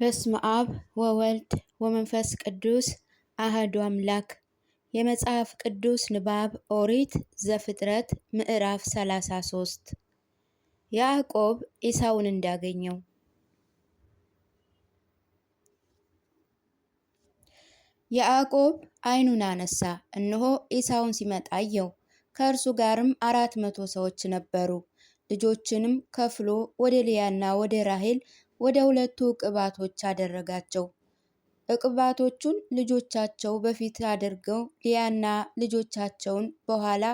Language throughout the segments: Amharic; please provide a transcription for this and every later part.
በስመ አብ ወወልድ ወመንፈስ ቅዱስ አህዱ አምላክ። የመጽሐፍ ቅዱስ ንባብ ኦሪት ዘፍጥረት ምዕራፍ 33 ያዕቆብ ኤሳውን እንዳገኘው። ያዕቆብ ዓይኑን አነሳ፣ እነሆ ኤሳውን ሲመጣ አየው። ከእርሱ ጋርም 400 ሰዎች ነበሩ። ልጆችንም ከፍሎ ወደ ልያና ወደ ራሔል ወደ ሁለቱ ዕቅባቶች አደረጋቸው። ዕቅባቶቹን ልጆቻቸው በፊት አድርገው ልያና ልጆቻቸውን በኋላ፣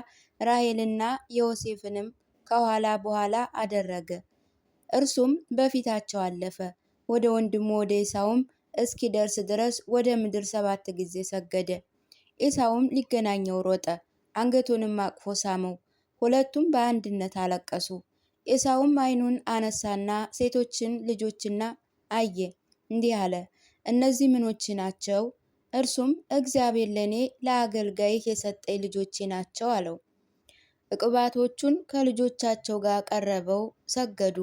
ራሔልና ዮሴፍንም ከኋላ በኋላ አደረገ። እርሱም በፊታቸው አለፈ። ወደ ወንድሙ ወደ ኤሳውም እስኪደርስ ድረስ ወደ ምድር 7 ጊዜ ሰገደ። ኤሳውም ሊገናኘው ሮጠ፣ አንገቱንም አቅፎ ሳመው። ሁለቱም በአንድነት አለቀሱ። ኤሳውም ዓይኑን አነሳና ሴቶችን ልጆችና አየ፣ እንዲህ አለ፣ እነዚህ ምኖች ናቸው? እርሱም እግዚአብሔር ለእኔ ለአገልጋይህ የሰጠኝ ልጆቼ ናቸው አለው። ዕቅባቶቹን ከልጆቻቸው ጋር ቀርበው ሰገዱ።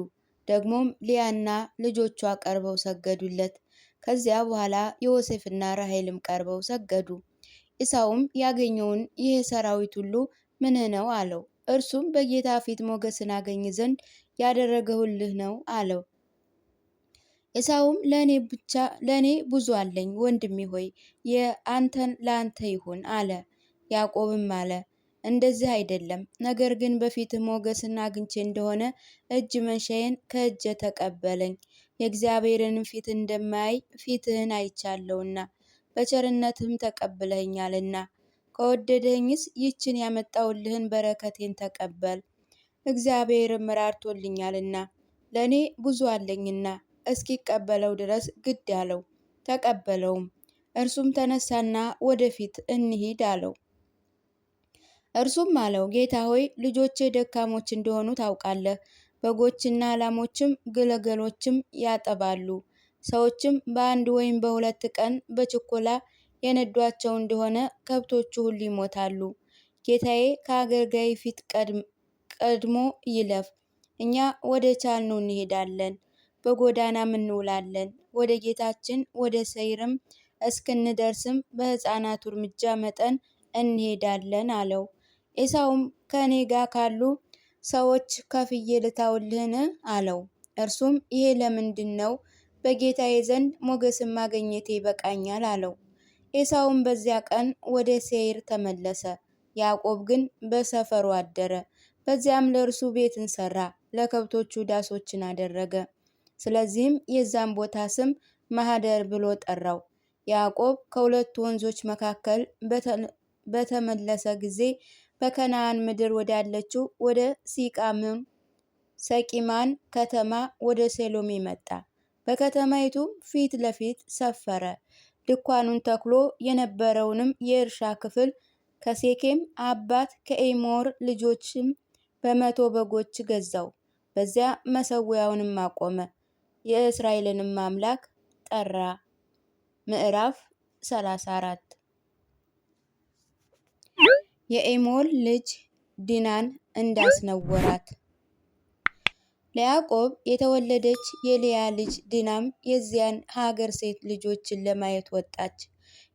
ደግሞም ልያና ልጆቿ ቀርበው ሰገዱለት። ከዚያ በኋላ ዮሴፍና ራሔልም ቀርበው ሰገዱ። ኤሳውም ያገኘውን ይህ ሰራዊት ሁሉ ምንህ ነው አለው። እርሱም በጌታ ፊት ሞገስን አገኝ ዘንድ ያደረገሁልህ ነው አለው። ኤሳውም ለእኔ ብዙ አለኝ፣ ወንድሜ ሆይ የአንተን ለአንተ ይሁን አለ። ያዕቆብም አለ፣ እንደዚህ አይደለም፣ ነገር ግን በፊትህ ሞገስን አግኝቼ እንደሆነ እጅ መንሻዬን ከእጄ ተቀበለኝ። የእግዚአብሔርን ፊት እንደማያይ ፊትህን አይቻለሁና በቸርነትህም ተቀብለኸኛልና፣ ከወደደኝስ ይችን ያመጣሁልህን በረከቴን ተቀበል። እግዚአብሔርም ራርቶልኛልና ለእኔ ብዙ አለኝና እስኪቀበለው ድረስ ግድ አለው። ተቀበለውም። እርሱም ተነሳና ወደፊት እንሂድ አለው። እርሱም አለው፣ ጌታ ሆይ ልጆቼ ደካሞች እንደሆኑ ታውቃለህ። በጎችና ላሞችም ግልገሎችም ያጠባሉ። ሰዎችም በአንድ ወይም በሁለት ቀን በችኮላ የነዷቸው እንደሆነ ከብቶቹ ሁሉ ይሞታሉ። ጌታዬ ከአገልጋይ ፊት ቀድሞ ይለፍ፣ እኛ ወደ ቻልነው እንሄዳለን፣ በጎዳናም እንውላለን። ወደ ጌታችን ወደ ሰይርም እስክንደርስም በሕፃናቱ እርምጃ መጠን እንሄዳለን አለው። ኤሳውም ከእኔ ጋር ካሉ ሰዎች ከፍዬ ልተውልህን አለው። እርሱም ይሄ ለምንድን ነው? በጌታዬ ዘንድ ሞገስን ማግኘቴ ይበቃኛል አለው። ኤሳውም በዚያ ቀን ወደ ሴይር ተመለሰ። ያዕቆብ ግን በሰፈሩ አደረ። በዚያም ለእርሱ ቤትን ሰራ፣ ለከብቶቹ ዳሶችን አደረገ። ስለዚህም የዛን ቦታ ስም ማህደር ብሎ ጠራው። ያዕቆብ ከሁለቱ ወንዞች መካከል በተመለሰ ጊዜ በከነዓን ምድር ወዳለችው ወደ ሰቂማን ከተማ ወደ ሴሎም መጣ። በከተማይቱም ፊት ለፊት ሰፈረ። ድንኳኑን ተክሎ የነበረውንም የእርሻ ክፍል ከሴኬም አባት ከኤሞር ልጆችም በ100 በጎች ገዛው። በዚያ መሰዊያውንም አቆመ፣ የእስራኤልንም አምላክ ጠራ። ምዕራፍ 34 የኤሞር ልጅ ዲናን እንዳስነወራት። ለያዕቆብ የተወለደች የልያ ልጅ ዲናም የዚያን ሀገር ሴት ልጆችን ለማየት ወጣች።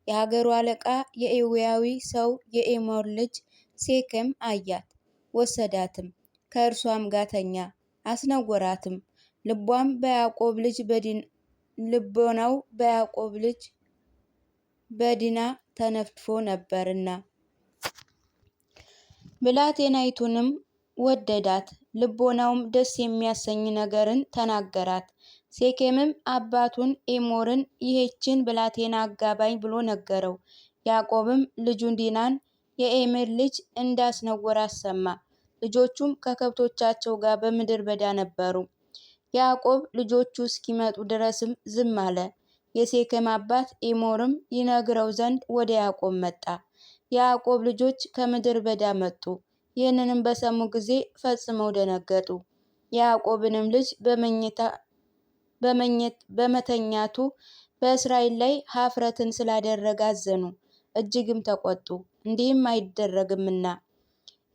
የሀገሩ አለቃ የኤዊያዊ ሰው የኤሞር ልጅ ሴኬም አያት፣ ወሰዳትም፣ ከእርሷም ጋር ተኛ፣ አስነወራትም። ልቦናው በያዕቆብ ልጅ በዲና ተነድፎ ነበርና። ብላቴናይቱንም ወደዳት፣ ልቦናውም ደስ የሚያሰኝ ነገርን ተናገራት። ሴኬምም አባቱን ኤሞርን ይህችን ብላቴና አጋባኝ ብሎ ነገረው። ያዕቆብም ልጁን ዲናን የኤሜር ልጅ እንዳስነወራት ሰማ። ልጆቹም ከከብቶቻቸው ጋር በምድረ በዳ ነበሩ። ያዕቆብ ልጆቹ እስኪመጡ ድረስም ዝም አለ። የሴኬም አባት ኤሞርም ይነግረው ዘንድ ወደ ያዕቆብ መጣ። የያዕቆብ ልጆች ከምድረ በዳ መጡ። ይህንንም በሰሙ ጊዜ ፈጽመው ደነገጡ። የያዕቆብንም ልጅ በመተኛቱ በእስራኤል ላይ ኀፍረትን ስላደረገ አዘኑ፣ እጅግም ተቆጡ፣ እንዲህም አይደረግምና።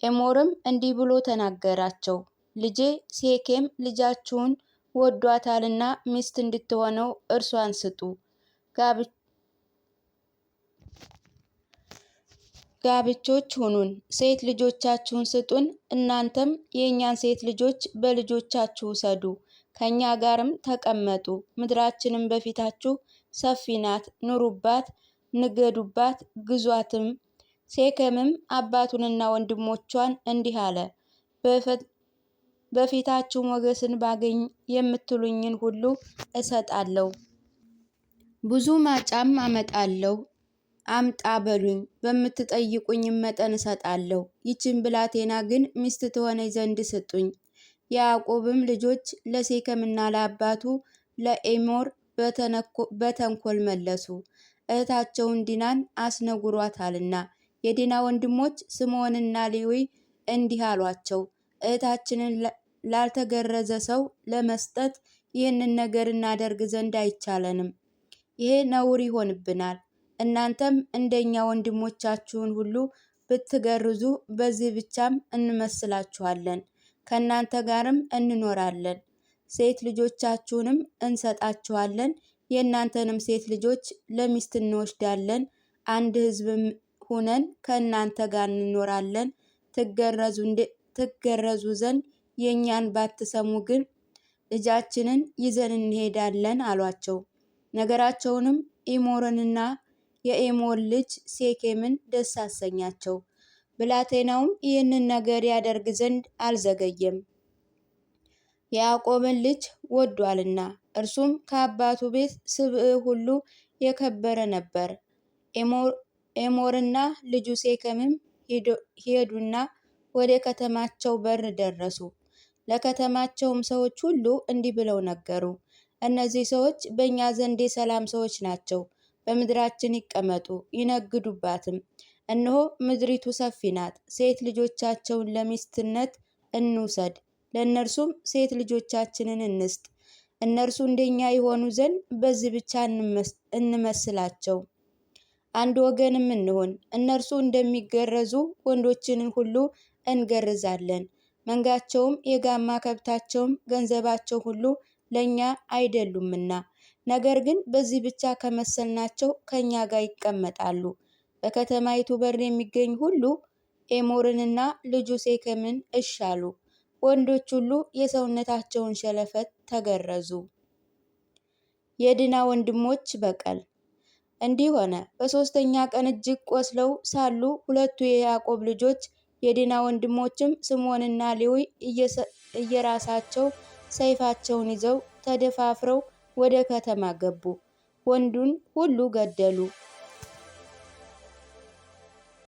ኤሞርም እንዲህ ብሎ ተናገራቸው፣ ልጄ ሴኬም ልጃችሁን ወዷታልና ሚስት እንድትሆነው እርሷን ስጡ። ጋብቾች ሁኑን፣ ሴት ልጆቻችሁን ስጡን፣ እናንተም የእኛን ሴት ልጆች በልጆቻችሁ ውሰዱ፣ ከእኛ ጋርም ተቀመጡ። ምድራችንም በፊታችሁ ሰፊ ናት፣ ኑሩባት፣ ንገዱባት፣ ግዟትም። ሴኬምም አባቱንና ወንድሞቿን እንዲህ አለ፣ በፊታችሁ ሞገስን ባገኝ የምትሉኝን ሁሉ እሰጣለሁ። ብዙ ማጫም አመጣለሁ፣ አምጣ በሉኝ፣ በምትጠይቁኝም መጠን እሰጣለሁ። ይችን ብላቴና ግን ሚስት ትሆነኝ ዘንድ ስጡኝ። የያዕቆብም ልጆች ለሴኬምና ለአባቱ ለኤሞር በተንኮል መለሱ፣ እህታቸውን ዲናን አስነውሯታልና። የዲና ወንድሞች ስምዖንና ሌዊ እንዲህ አሏቸው፣ እህታችንን ላልተገረዘ ሰው ለመስጠት ይህንን ነገር እናደርግ ዘንድ አይቻለንም። ይሄ ነውር ይሆንብናል። እናንተም እንደኛ ወንድሞቻችሁን ሁሉ ብትገርዙ በዚህ ብቻም እንመስላችኋለን፣ ከእናንተ ጋርም እንኖራለን፣ ሴት ልጆቻችሁንም እንሰጣችኋለን፣ የእናንተንም ሴት ልጆች ለሚስት እንወስዳለን፣ አንድ ሕዝብም ሁነን ከእናንተ ጋር እንኖራለን። ትገረዙ ዘንድ የእኛን ባትሰሙ ግን ልጃችንን ይዘን እንሄዳለን አሏቸው። ነገራቸውንም ኤሞርንና የኤሞር ልጅ ሴኬምን ደስ አሰኛቸው። ብላቴናውም ይህንን ነገር ያደርግ ዘንድ አልዘገየም፣ የያዕቆብን ልጅ ወዷልና፣ እርሱም ከአባቱ ቤት ስብዕ ሁሉ የከበረ ነበር። ኤሞርና ልጁ ሴኬምም ሄዱና ወደ ከተማቸው በር ደረሱ። ለከተማቸውም ሰዎች ሁሉ እንዲህ ብለው ነገሩ፣ እነዚህ ሰዎች በእኛ ዘንድ የሰላም ሰዎች ናቸው። በምድራችን ይቀመጡ ይነግዱባትም። እነሆ ምድሪቱ ሰፊ ናት። ሴት ልጆቻቸውን ለሚስትነት እንውሰድ፣ ለእነርሱም ሴት ልጆቻችንን እንስጥ። እነርሱ እንደኛ የሆኑ ዘንድ በዚህ ብቻ እንመስላቸው፣ አንድ ወገንም እንሆን። እነርሱ እንደሚገረዙ ወንዶችንን ሁሉ እንገርዛለን። መንጋቸውም የጋማ ከብታቸውም ገንዘባቸው ሁሉ ለእኛ አይደሉምና። ነገር ግን በዚህ ብቻ ከመሰልናቸው ከእኛ ጋር ይቀመጣሉ። በከተማይቱ በር የሚገኝ ሁሉ ኤሞርንና ልጁ ሴኬምን እሺ አሉ። ወንዶች ሁሉ የሰውነታቸውን ሸለፈት ተገረዙ። የዲና ወንድሞች በቀል። እንዲህ ሆነ፣ በሦስተኛ ቀን እጅግ ቆስለው ሳሉ ሁለቱ የያዕቆብ ልጆች የዲና ወንድሞችም ስምዖንና ሌዊ እየራሳቸው ሰይፋቸውን ይዘው ተደፋፍረው ወደ ከተማ ገቡ። ወንዱን ሁሉ ገደሉ፣